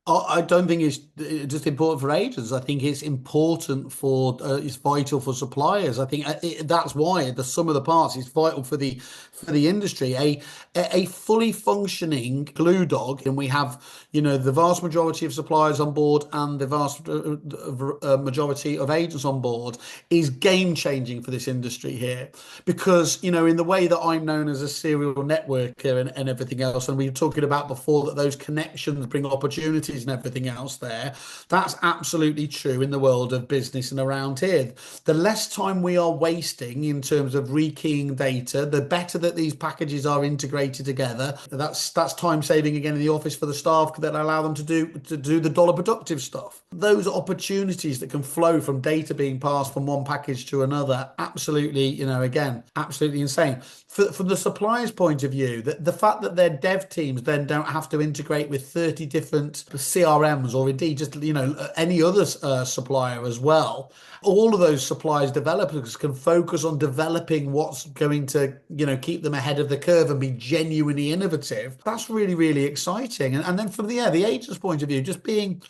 I don't think it's just important for agents. I think it's important for it's vital for suppliers. I think that's why the sum of the parts is vital for the industry. A fully functioning glue dog, and we have the vast majority of suppliers on board and the vast majority of agents on board is game changing for this industry here because in the way that I'm known as a serial networker and everything else, and we were talking about before that those connections bring opportunities and everything else there. That's absolutely true in the world of business and around here. The less time we are wasting in terms of rekeying data, the better that these packages are integrated together. That's time saving again in the office for the staff that allow them to do the dollar productive stuff. Those opportunities that can flow from data being passed from one package to another, absolutely, again, absolutely insane. From the supplier's point of view, the fact that their dev teams then don't have to integrate with 30 different CRMs or indeed just any other supplier as well. All of those suppliers developers can focus on developing what's going to keep them ahead of the curve and be genuinely innovative. That's really, really exciting. And then from the agent's point of view, just being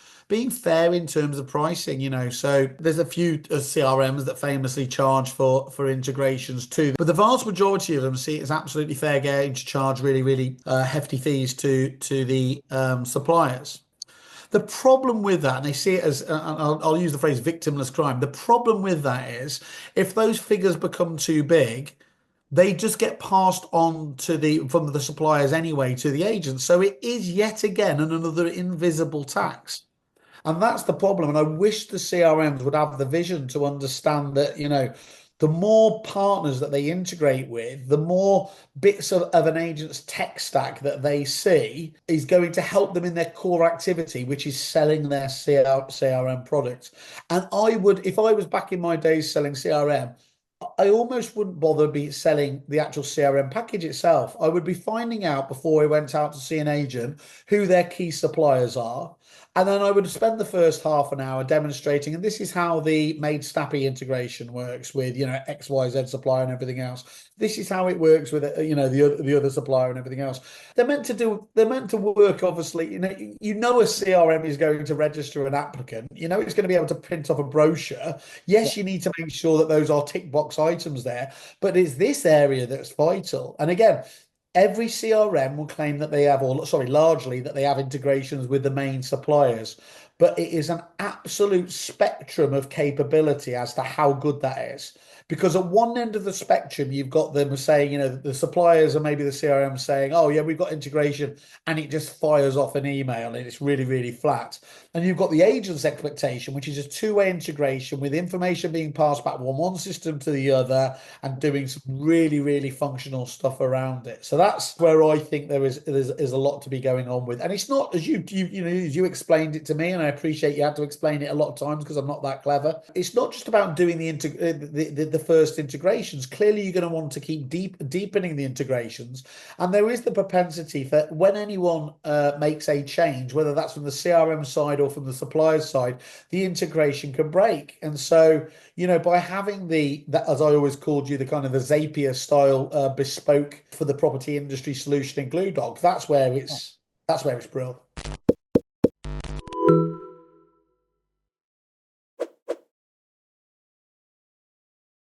fair in terms of pricing, so there's a few CRMs that famously charge for integrations too, but the vast majority of them see it as absolutely fair game to charge really, really hefty fees to the suppliers. The problem with that, and they see it as, I'll use the phrase victimless crime. The problem with that is if those figures become too big, they just get passed on from the suppliers anyway to the agents. So it is yet again another invisible tax. And that's the problem. And I wish the CRMs would have the vision to understand that, the more partners that they integrate with, the more bits of an agent's tech stack that they see is going to help them in their core activity, which is selling their CRM products. And I would, if I was back in my days selling CRM, I almost wouldn't bother be selling the actual CRM package itself. I would be finding out before I went out to see an agent who their key suppliers are. And then I would spend the first half an hour demonstrating, and this is how the Made Snappy integration works with, XYZ supplier and everything else. This is how it works with, the other supplier and everything else. They're meant to work, obviously. A CRM is going to register an applicant. It's going to be able to print off a brochure. Yes, you need to make sure that those are tick box items there, but it's this area that's vital. And again, every CRM will claim that they have, or sorry, largely that they have integrations with the main suppliers, but it is an absolute spectrum of capability as to how good that is. Because at one end of the spectrum, you've got them saying, the suppliers and maybe the CRM saying, oh, yeah, we've got integration, and it just fires off an email and it's really, really flat. And you've got the agent's expectation, which is a two-way integration with information being passed back from one system to the other and doing some really, really functional stuff around it. So that's where I think there's a lot to be going on with. And it's not as you explained it to me, and I appreciate you had to explain it a lot of times because I'm not that clever. It's not just about doing the first integrations. Clearly, you're going to want to keep deepening the integrations, and there is the propensity for when anyone makes a change, whether that's from the CRM side or from the supplier side, the integration can break. And so, by having that, as I always called you, the kind of the Zapier style bespoke for the property industry solution in GlueDog, that's where it's brilliant.